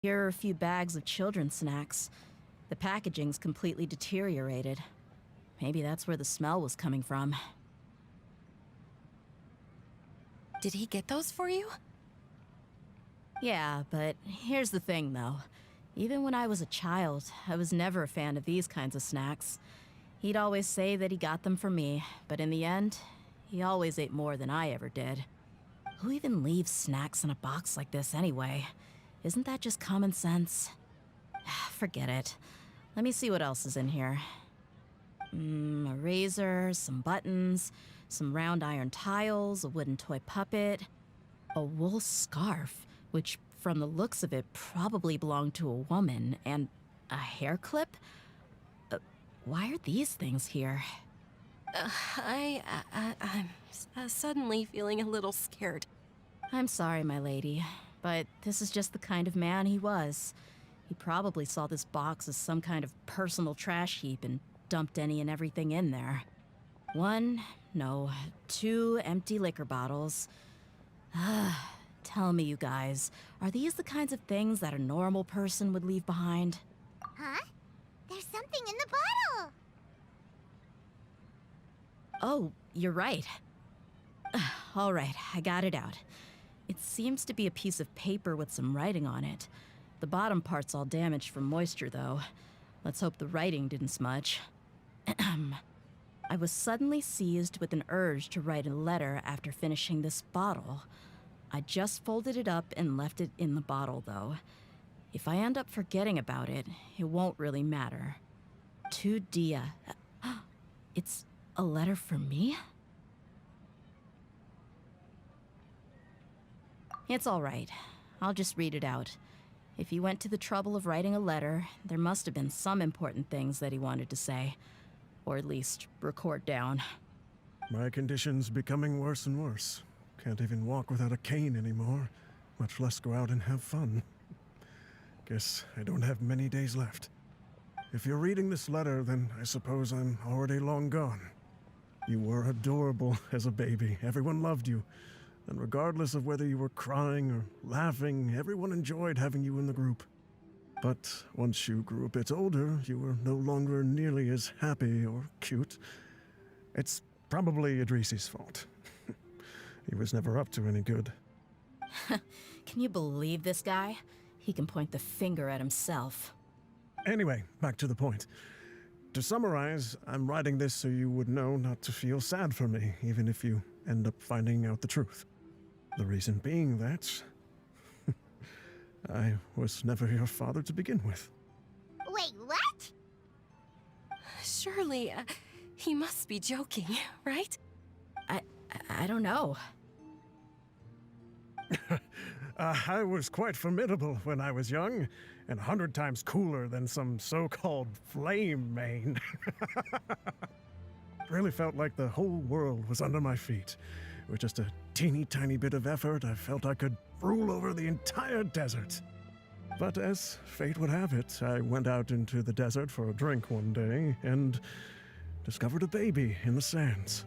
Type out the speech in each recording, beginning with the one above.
Here are a few bags of children's snacks. The packaging's completely deteriorated. Maybe that's where the smell was coming from. Did he get those for you? Yeah, but here's the thing, though. Even when I was a child, I was never a fan of these kinds of snacks. He'd always say that he got them for me, but in the end, he always ate more than I ever did. Who even leaves snacks in a box like this anyway? Isn't that just common sense? Forget it. Let me see what else is in here. A razor, some buttons, some round iron tiles, a wooden toy puppet, a wool scarf, which from the looks of it probably belonged to a woman, and a hair clip? Why are these things here? I'm suddenly feeling a little scared. I'm sorry, my lady, but this is just the kind of man he was. He probably saw this box as some kind of personal trash heap and dumped any and everything in there. 2 empty liquor bottles. Tell me, you guys, are these the kinds of things that a normal person would leave behind? Huh? There's something in the bottle! Oh, you're right. All right, I got it out. It seems to be a piece of paper with some writing on it. The bottom part's all damaged from moisture, though. Let's hope the writing didn't smudge. I was suddenly seized with an urge to write a letter after finishing this bottle. I just folded it up and left it in the bottle, though. If I end up forgetting about it, it won't really matter. To Dia. It's a letter for me? It's all right. I'll just read it out. If he went to the trouble of writing a letter, there must have been some important things that he wanted to say. Or at least record down. My condition's becoming worse and worse. Can't even walk without a cane anymore, much less go out and have fun. Guess I don't have many days left. If you're reading this letter, then I suppose I'm already long gone. You were adorable as a baby. Everyone loved you. And regardless of whether you were crying or laughing, everyone enjoyed having you in the group. But once you grew a bit older, you were no longer nearly as happy or cute. It's probably Idrisi's fault. He was never up to any good. Can you believe this guy? He can point the finger at himself. Anyway, back to the point. To summarize, I'm writing this so you would know not to feel sad for me, even if you end up finding out the truth. The reason being that I was never your father to begin with. Wait, what? Surely, he must be joking, right? I don't know. I was quite formidable when I was young, and 100 times cooler than some so-called flame main. Really felt like the whole world was under my feet. With just a teeny tiny bit of effort, I felt I could rule over the entire desert. But as fate would have it, I went out into the desert for a drink one day and discovered a baby in the sands.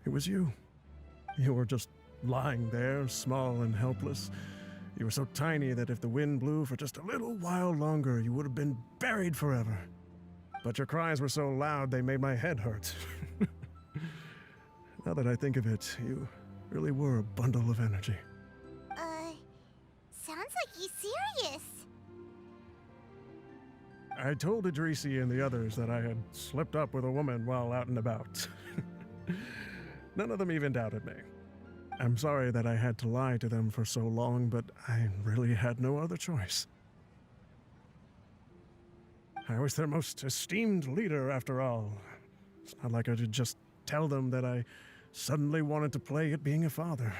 It was you. You were just lying there, small and helpless. You were so tiny that if the wind blew for just a little while longer, you would have been buried forever. But your cries were so loud they made my head hurt. Now that I think of it, you really were a bundle of energy. Sounds like he's serious. I told Idrisi and the others that I had slipped up with a woman while out and about. None of them even doubted me. I'm sorry that I had to lie to them for so long, but I really had no other choice. I was their most esteemed leader, after all. It's not like I could just tell them that I suddenly wanted to play at being a father.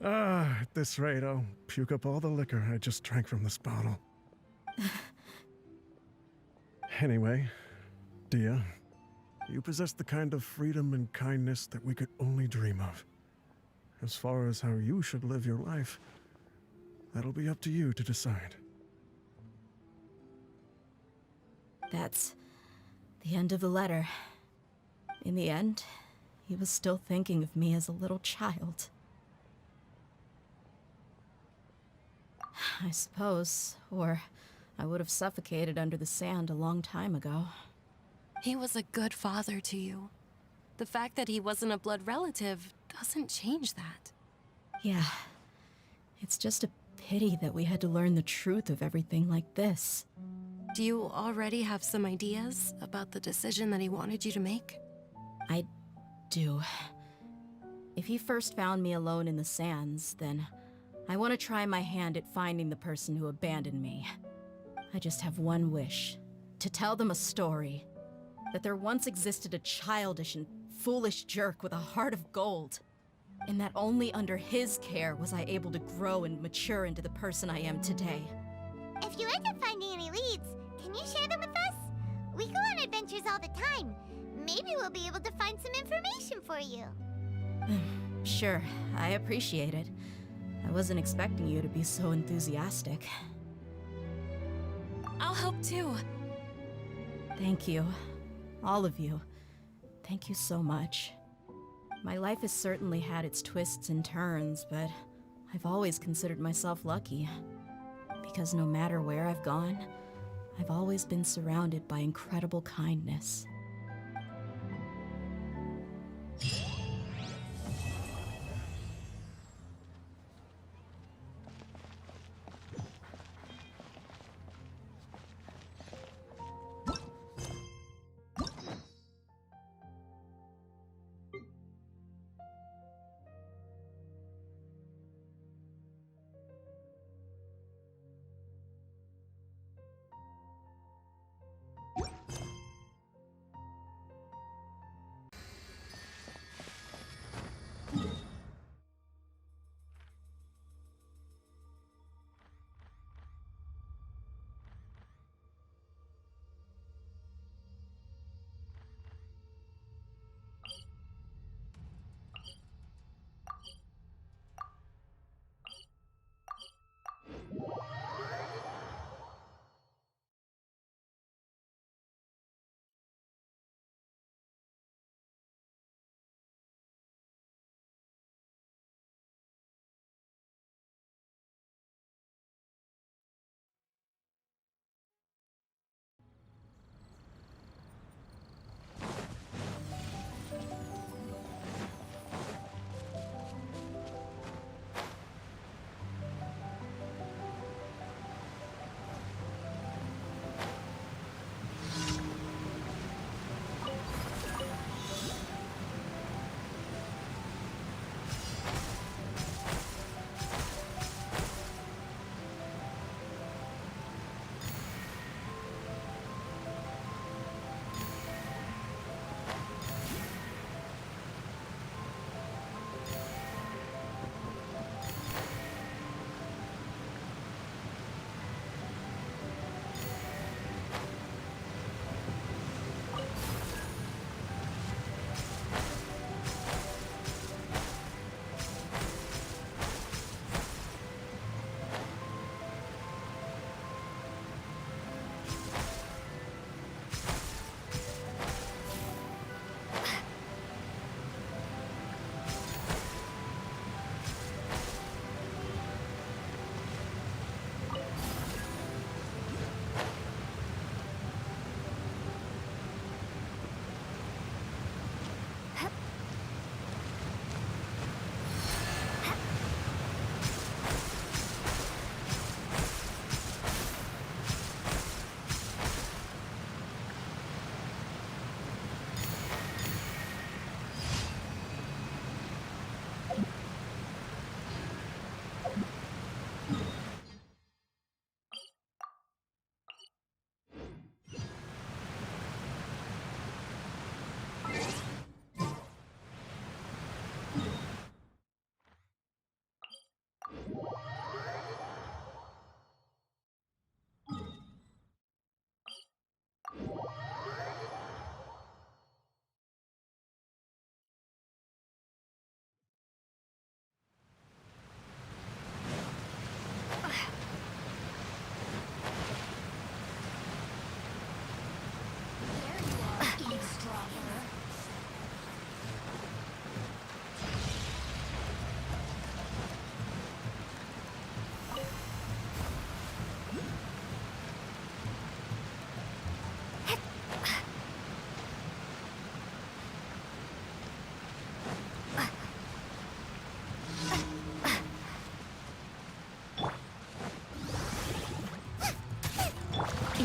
At this rate, I'll puke up all the liquor I just drank from this bottle. Anyway, Dia, you possess the kind of freedom and kindness that we could only dream of. As far as how you should live your life, that'll be up to you to decide. That's the end of the letter. In the end, he was still thinking of me as a little child. I suppose. Or I would have suffocated under the sand a long time ago. He was a good father to you. The fact that he wasn't a blood relative doesn't change that. Yeah. It's just a pity that we had to learn the truth of everything like this. Do you already have some ideas about the decision that he wanted you to make? I do. If he first found me alone in the sands, then I want to try my hand at finding the person who abandoned me. I just have one wish. To tell them a story. That there once existed a childish and foolish jerk with a heart of gold. And that only under his care was I able to grow and mature into the person I am today. If you end up finding any leads, can you share them with us? We go on adventures all the time. Maybe we'll be able to find some information for you. Sure, I appreciate it. I wasn't expecting you to be so enthusiastic. I'll help too. Thank you. All of you. Thank you so much. My life has certainly had its twists and turns, but I've always considered myself lucky. Because no matter where I've gone, I've always been surrounded by incredible kindness.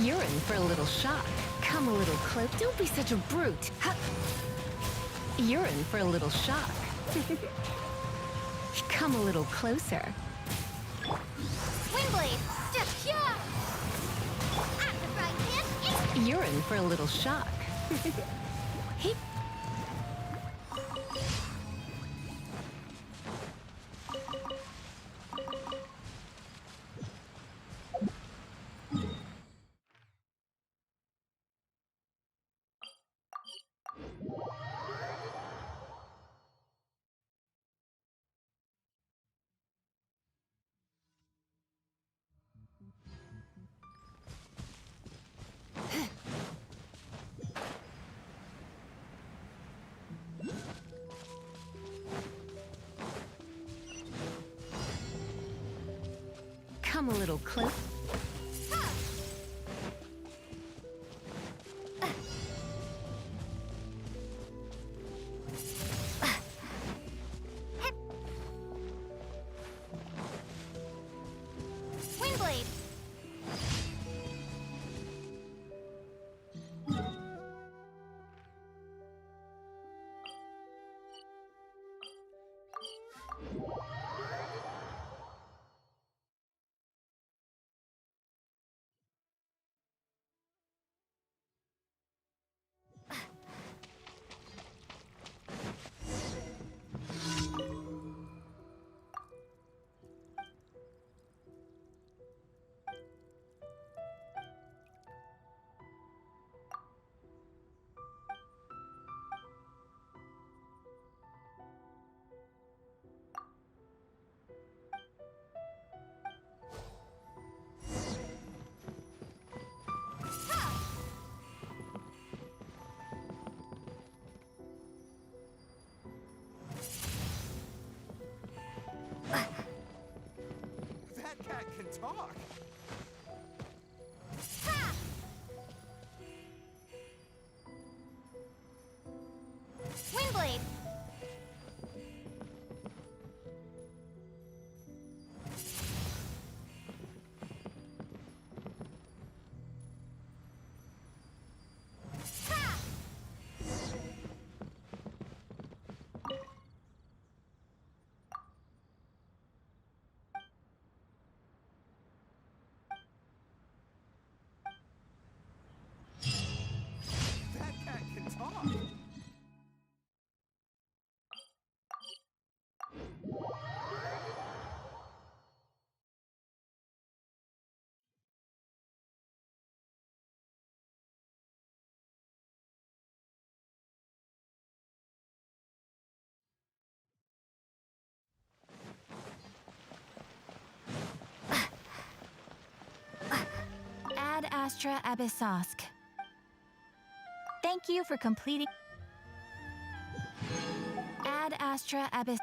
You're in for a little shock. Come a little close. Don't be such a brute. Ha! You're in for a little shock. Come a little closer. Windblade! Yeah! At the frying pan, You're in for a little shock. Hey. Come a little close. Windblade! That cat can talk. Ha! Windblade! Ha! That cat can talk. Ad Astra Abyssosk. Thank you for completing. Ad Astra Abyss.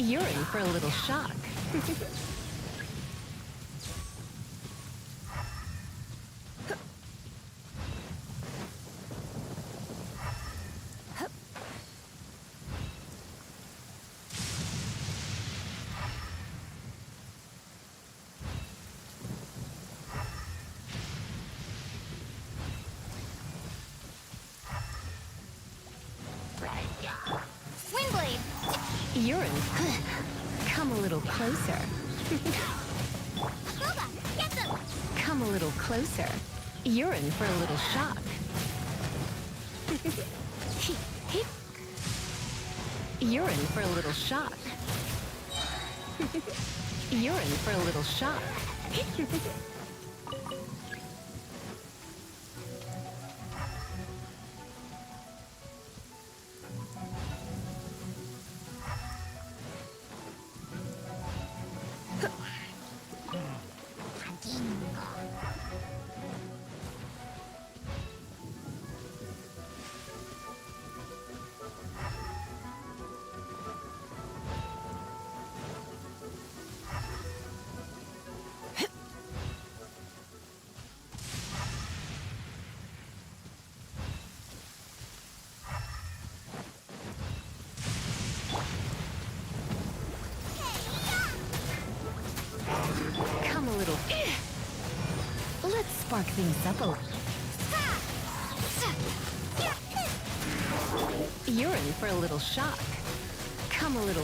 You're in for a little shock. Windblade! You're in. Come a little closer. Boba, get them! Come a little closer. You're in for a little shock. You're in for a little shock. You're in for a little shock. Come a little. Let's spark things up a little. You're in for a little shock. Come a little